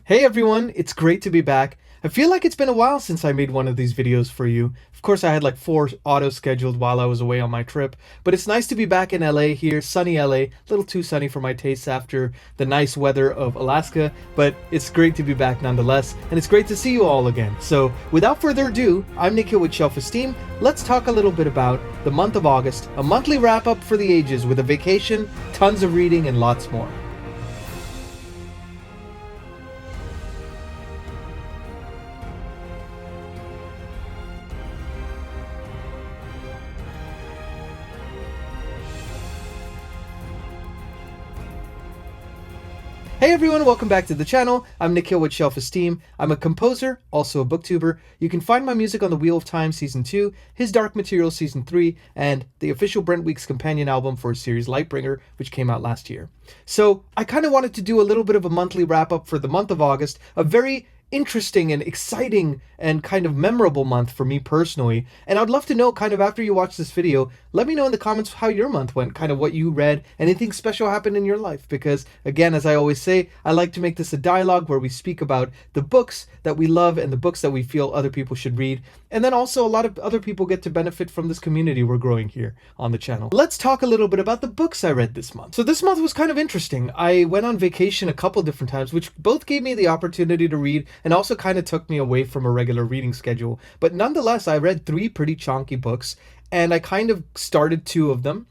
Hey everyone, it's great to be back. I feel like it's been a while since I made one of these videos for you. Of course, I had like 4 auto scheduled while I was away on my trip, but it's nice to be back in LA here, sunny LA, a little too sunny for my tastes after the nice weather of Alaska, but it's great to be back nonetheless, and it's great to see you all again. So, without further ado, I'm Nikhil with Shelf-Esteem. Let's talk a little bit about the month of August, a monthly wrap up for the ages with a vacation, tons of reading, and lots more. Hey everyone, welcome back to the channel. I'm Nikhil with Shelf-Esteem. I'm a composer, also a booktuber. You can find my music on The Wheel of Time Season 2, His Dark Materials Season 3, and the official Brent Week's companion album for his series Lightbringer, which came out last year. So I kind of wanted to do a little bit of a monthly wrap-up for the month of August, a very interesting and exciting and kind of memorable month for me personally. And I'd love to know, kind of after you watch this video, let me know in the comments how your month went, kind of what you read, anything special happened in your life. Because again, as I always say, I like to make this a dialogue where we speak about the books that we love and the books that we feel other people should read. And then also a lot of other people get to benefit from this community we're growing here on the channel. Let's talk a little bit about the books I read this month. So this month was kind of interesting. I went on vacation a couple different times, which both gave me the opportunity to read and also kind of took me away from a regular reading schedule. But nonetheless, I read 3 pretty chunky books, and I kind of started 2 of them,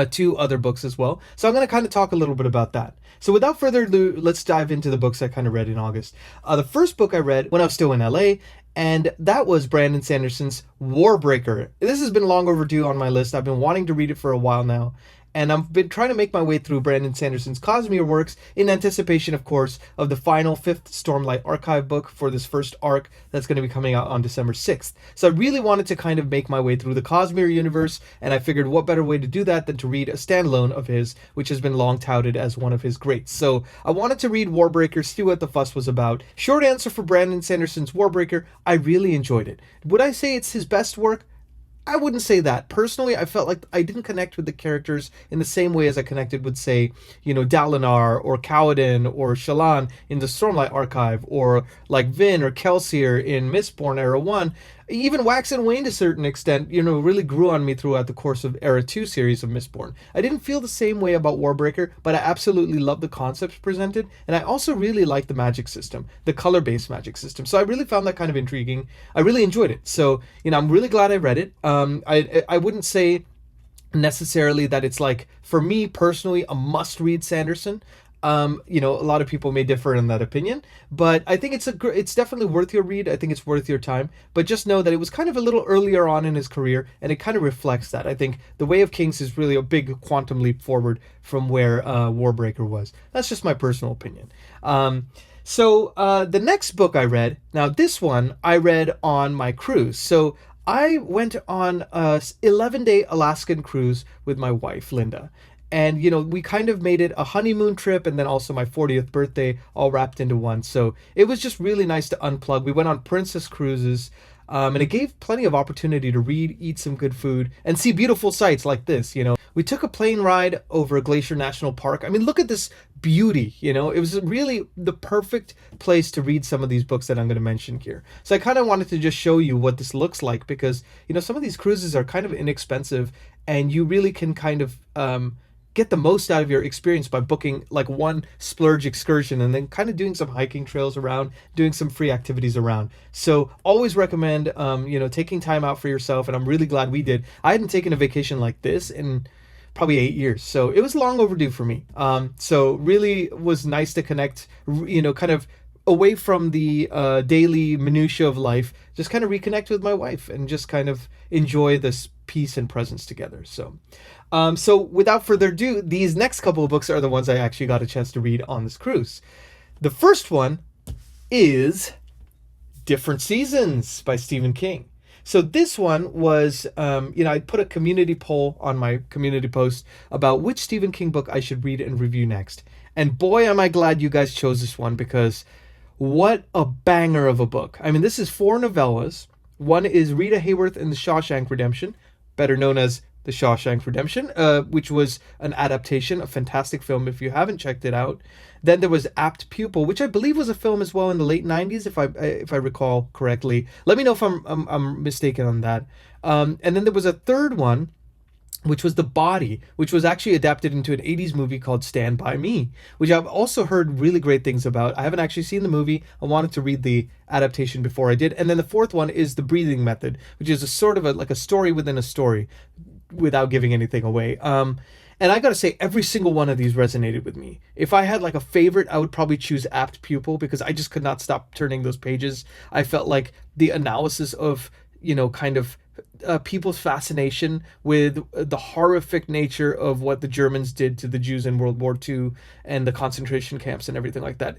2 other books as well. So I'm going to kind of talk a little bit about that. So without further ado, let's dive into the books I kind of read in August. The first book I read when I was still in LA, and that was Brandon Sanderson's Warbreaker. This has been long overdue on my list. I've been wanting to read it for a while now. And I've been trying to make my way through Brandon Sanderson's Cosmere works in anticipation, of course, of the final 5th Stormlight Archive book for this first arc that's going to be coming out on December 6th. So I really wanted to kind of make my way through the Cosmere universe, and I figured what better way to do that than to read a standalone of his, which has been long touted as one of his greats. So I wanted to read Warbreaker, see what the fuss was about. Short answer for Brandon Sanderson's Warbreaker, I really enjoyed it. Would I say it's his best work? I wouldn't say that. Personally, I felt like I didn't connect with the characters in the same way as I connected with, say, Dalinar or Kaladin or Shallan in the Stormlight Archive, or like Vin or Kelsier in Mistborn Era 1. Even Wax and Wayne, to a certain extent, really grew on me throughout the course of Era 2 series of Mistborn. I didn't feel the same way about Warbreaker, but I absolutely love the concepts presented, and I also really like the magic system, the color-based magic system. So I really found that kind of intriguing. I really enjoyed it. So, I'm really glad I read it. I wouldn't say necessarily that it's, like, for me personally, a must-read Sanderson. A lot of people may differ in that opinion, but I think it's definitely worth your read. I think it's worth your time, but just know that it was kind of a little earlier on in his career, and it kind of reflects that. I think The Way of Kings is really a big quantum leap forward from where Warbreaker was. That's just my personal opinion. So the next book I read, now this one I read on my cruise. So I went on a 11-day Alaskan cruise with my wife, Linda. And, we kind of made it a honeymoon trip and then also my 40th birthday all wrapped into one. So it was just really nice to unplug. We went on Princess Cruises, and it gave plenty of opportunity to read, eat some good food, and see beautiful sights like this, We took a plane ride over Glacier National Park. I mean, look at this beauty, It was really the perfect place to read some of these books that I'm going to mention here. So I kind of wanted to just show you what this looks like because, some of these cruises are kind of inexpensive, and you really can kind of get the most out of your experience by booking like one splurge excursion and then kind of doing some hiking trails around, doing some free activities around. So always recommend, taking time out for yourself. And I'm really glad we did. I hadn't taken a vacation like this in probably 8 years. So it was long overdue for me. So really was nice to connect, kind of away from the daily minutia of life, just kind of reconnect with my wife and just kind of enjoy this peace and presence together. So without further ado, these next couple of books are the ones I actually got a chance to read on this cruise. The first one is Different Seasons by Stephen King. So this one was, I put a community poll on my community post about which Stephen King book I should read and review next. And boy, am I glad you guys chose this one, because what a banger of a book. I mean, this is 4 novellas. One is Rita Hayworth in The Shawshank Redemption, better known as The Shawshank Redemption, which was an adaptation, a fantastic film if you haven't checked it out. Then there was Apt Pupil, which I believe was a film as well in the late '90s, if I recall correctly. Let me know if I'm mistaken on that. And then there was a third one, which was The Body, which was actually adapted into an '80s movie called Stand By Me, which I've also heard really great things about. I haven't actually seen the movie. I wanted to read the adaptation before I did. And then the fourth one is The Breathing Method, which is a sort of like a story within a story, without giving anything away. And I gotta say, every single one of these resonated with me. If I had like a favorite, I would probably choose Apt Pupil, because I just could not stop turning those pages. I felt like the analysis of, kind of people's fascination with the horrific nature of what the Germans did to the Jews in World War II and the concentration camps and everything like that.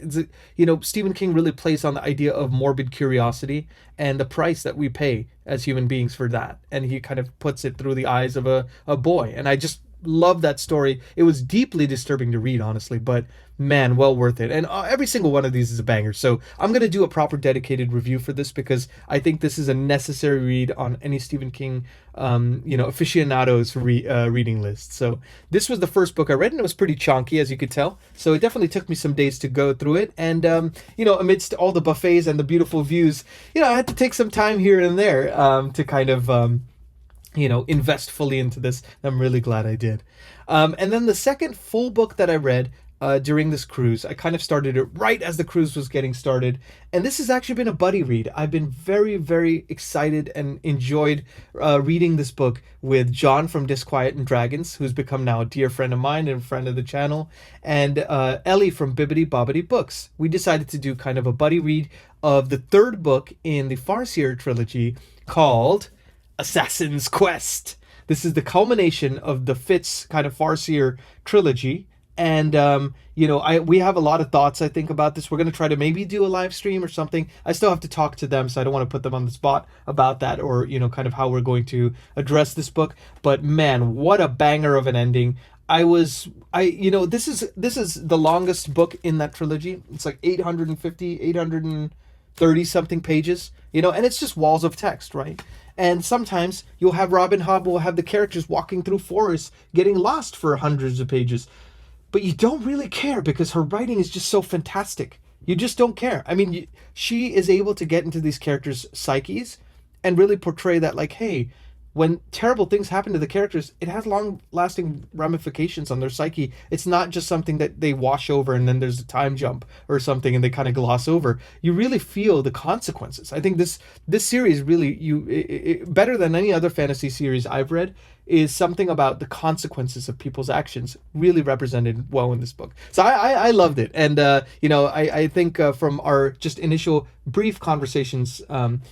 Stephen King really plays on the idea of morbid curiosity and the price that we pay as human beings for that. And he kind of puts it through the eyes of a boy. And I just love that story. It was deeply disturbing to read, honestly, but man, well worth it. And every single one of these is a banger. So I'm going to do a proper dedicated review for this, because I think this is a necessary read on any Stephen King, aficionados reading list. So this was the first book I read, and it was pretty chunky, as you could tell. So it definitely took me some days to go through it. And, amidst all the buffets and the beautiful views, I had to take some time here and there to kind of invest fully into this. I'm really glad I did. And then the second full book that I read during this cruise, I kind of started it right as the cruise was getting started. And this has actually been a buddy read. I've been very, very excited and enjoyed reading this book with John from Disquiet and Dragons, who's become now a dear friend of mine and a friend of the channel, and Ellie from Bibbidi Bobbidi Books. We decided to do kind of a buddy read of the third book in the Farseer trilogy, called Assassin's Quest. This is the culmination of the Fitz kind of Farseer trilogy. And, we have a lot of thoughts, I think, about this. We're going to try to maybe do a live stream or something. I still have to talk to them, so I don't want to put them on the spot about that, or, kind of how we're going to address this book. But man, what a banger of an ending. This is the longest book in that trilogy. It's like 830 something pages, and it's just walls of text, right? And sometimes you'll have Robin Hobb will have the characters walking through forests, getting lost for hundreds of pages. But you don't really care, because her writing is just so fantastic. You just don't care. I mean, she is able to get into these characters' psyches and really portray that, like, hey, when terrible things happen to the characters, it has long-lasting ramifications on their psyche. It's not just something that they wash over and then there's a time jump or something and they kind of gloss over. You really feel the consequences. I think this series really, better than any other fantasy series I've read, is something about the consequences of people's actions really represented well in this book. So I loved it. And, I think from our just initial brief conversations,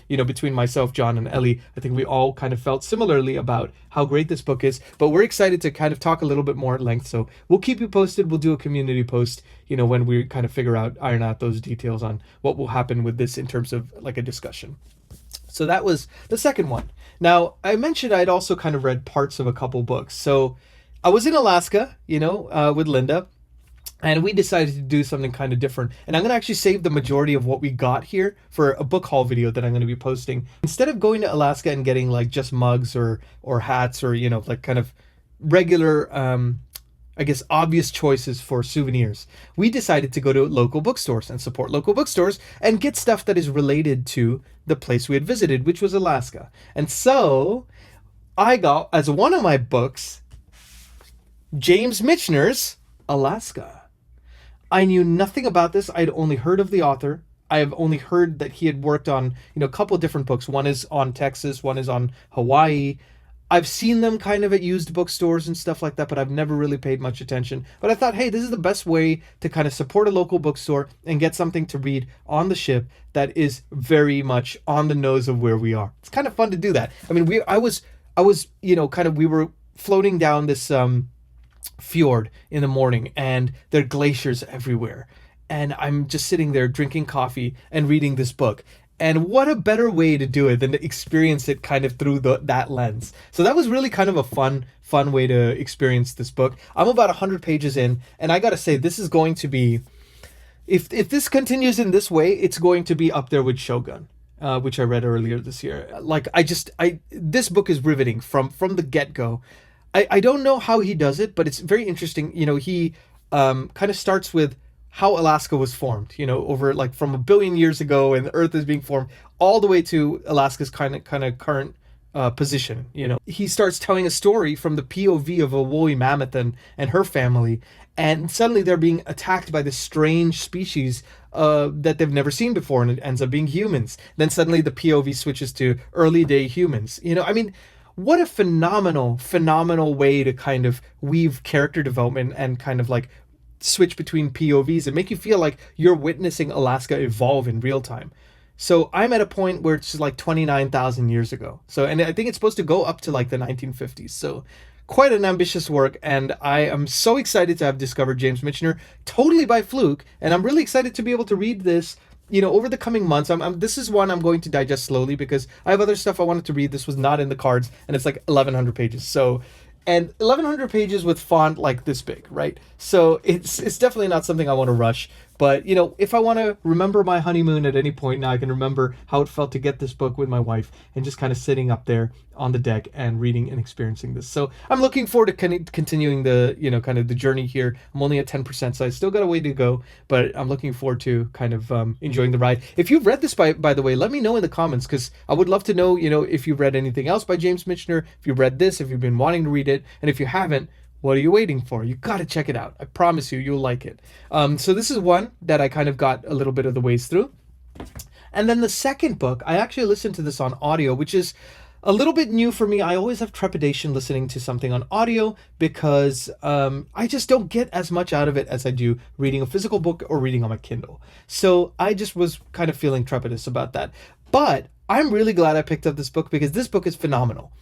between myself, John, and Ellie, I think we all kind of felt similarly about how great this book is. But we're excited to kind of talk a little bit more at length. So we'll keep you posted. We'll do a community post, when we kind of iron out those details on what will happen with this in terms of like a discussion. So that was the second one. Now, I mentioned I'd also kind of read parts of a couple books. So I was in Alaska, with Linda, and we decided to do something kind of different. And I'm going to actually save the majority of what we got here for a book haul video that I'm going to be posting. Instead of going to Alaska and getting like just mugs or hats or, like kind of regular, obvious choices for souvenirs, we decided to go to local bookstores and support local bookstores and get stuff that is related to the place we had visited, which was Alaska. And so I got, as one of my books, James Michener's Alaska. I knew nothing about this. I'd only heard of the author. I have only heard that he had worked on, a couple of different books. One is on Texas, one is on Hawaii. I've seen them kind of at used bookstores and stuff like that, but I've never really paid much attention. But I thought, hey, this is the best way to kind of support a local bookstore and get something to read on the ship that is very much on the nose of where we are. It's kind of fun to do that. I mean, we were floating down this fjord in the morning, and there are glaciers everywhere. And I'm just sitting there drinking coffee and reading this book. And what a better way to do it than to experience it kind of through that lens. So that was really kind of a fun way to experience this book. I'm about 100 pages in, and I got to say, this is going to be, if this continues in this way, it's going to be up there with Shogun, which I read earlier this year. This book is riveting from the get-go. I don't know how he does it, but it's very interesting. He kind of starts with how Alaska was formed, over like from a billion years ago, and the Earth is being formed, all the way to Alaska's kind of current position. He starts telling a story from the POV of a woolly mammoth and her family, and suddenly they're being attacked by this strange species that they've never seen before, and it ends up being humans. Then suddenly the POV switches to early day humans. I mean, what a phenomenal way to kind of weave character development and kind of like switch between POVs and make you feel like you're witnessing Alaska evolve in real time. So I'm at a point where it's just like 29,000 years ago. So, and I think it's supposed to go up to like the 1950s. So quite an ambitious work, and I am so excited to have discovered James Michener totally by fluke, and I'm really excited to be able to read this over the coming months. This is one I'm going to digest slowly because I have other stuff I wanted to read. This was not in the cards, and it's like 1,100 pages. So, and 1,100 pages with font like this big, right? So it's definitely not something I want to rush. But, if I want to remember my honeymoon at any point now, I can remember how it felt to get this book with my wife and just kind of sitting up there on the deck and reading and experiencing this. So I'm looking forward to continuing the, kind of the journey here. I'm only at 10%, so I still got a way to go, but I'm looking forward to kind of enjoying the ride. If you've read this, by the way, let me know in the comments, because I would love to know, if you've read anything else by James Michener, if you've read this, if you've been wanting to read it, and if you haven't, what are you waiting for? You got to check it out. I promise you'll like it. So this is one that I kind of got a little bit of the ways through. And then the second book, I actually listened to this on audio, which is a little bit new for me. I always have trepidation listening to something on audio because I just don't get as much out of it as I do reading a physical book or reading on my Kindle. So I just was kind of feeling trepidatious about that. But I'm really glad I picked up this book because this book is phenomenal.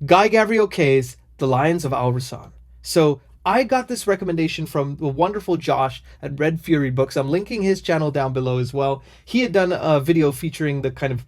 Guy Gavriel Kay's The Lions of al-Rassan. So I got this recommendation from the wonderful Josh at Red Fury Books. I'm linking his channel down below as well. He had done a video featuring the kind of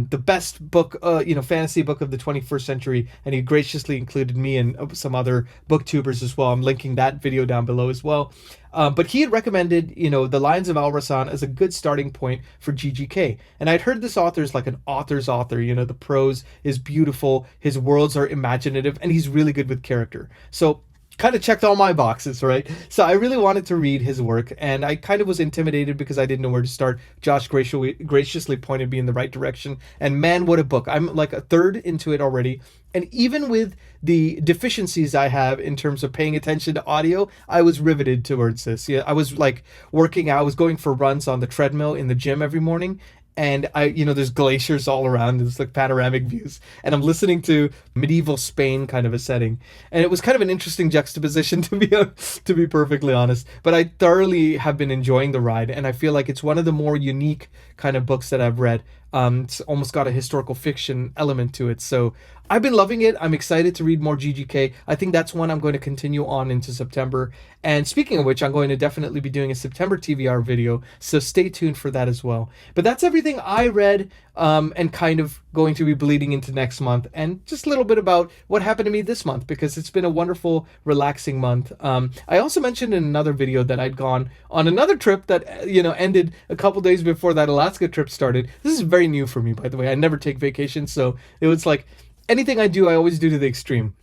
the best book, fantasy book of the 21st century, and he graciously included me and some other booktubers as well. I'm linking that video down below as well. But he had recommended, The Lions of al-Rassan as a good starting point for GGK. And I'd heard this author is like an author's author. The prose is beautiful, his worlds are imaginative, and he's really good with character. So kind of checked all my boxes, right? So I really wanted to read his work, and I kind of was intimidated because I didn't know where to start. Josh graciously pointed me in the right direction, and man, what a book. I'm like a third into it already, and even with the deficiencies I have in terms of paying attention to audio, I was riveted towards this. Yeah, I was like working out, I was going for runs on the treadmill in the gym every morning, and there's glaciers all around. There's like panoramic views, and I'm listening to medieval Spain kind of a setting, and it was kind of an interesting juxtaposition to be perfectly honest. But I thoroughly have been enjoying the ride, and I feel like it's one of the more unique kind of books that I've read. It's almost got a historical fiction element to it, so I've been loving it. I'm excited to read more GGK. I think that's one I'm going to continue on into September. And speaking of which, I'm going to definitely be doing a September TBR video, so stay tuned for that as well. But that's everything I read, and kind of going to be bleeding into next month, and just a little bit about what happened to me this month, because it's been a wonderful, relaxing month. I also mentioned in another video that I'd gone on another trip that ended a couple days before that Alaska trip started. This is very new for me, by the way. I never take vacations, so it was like anything I do, I always do to the extreme.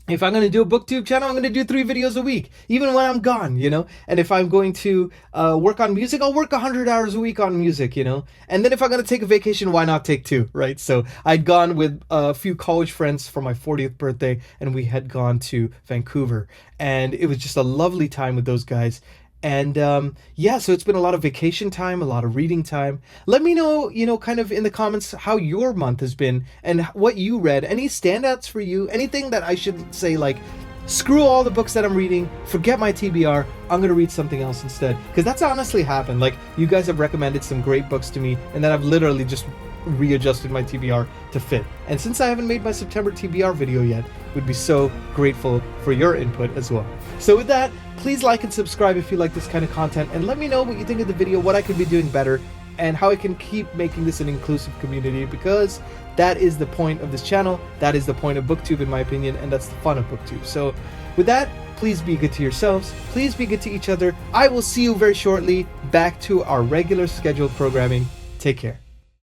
If I'm going to do a booktube channel, I'm going to do 3 videos a week, even when I'm gone, And if I'm going to work on music, I'll work 100 hours a week on music, And then if I'm going to take a vacation, why not take 2, right? So I'd gone with a few college friends for my 40th birthday, and we had gone to Vancouver. And it was just a lovely time with those guys. And so it's been a lot of vacation time, a lot of reading time. Let me know, kind of in the comments how your month has been and what you read. Any standouts for you? Anything that I should say, like, screw all the books that I'm reading, forget my TBR, I'm going to read something else instead. Because that's honestly happened. Like, you guys have recommended some great books to me, and then I've literally just readjusted my TBR to fit. And since I haven't made my September TBR video yet, would be so grateful for your input as well. So with that, please like and subscribe if you like this kind of content, and let me know what you think of the video, what I could be doing better, and how I can keep making this an inclusive community, because that is the point of this channel, that is the point of BookTube in my opinion, and that's the fun of BookTube. So with that, please be good to yourselves, please be good to each other. I will see you very shortly back to our regular scheduled programming. Take care.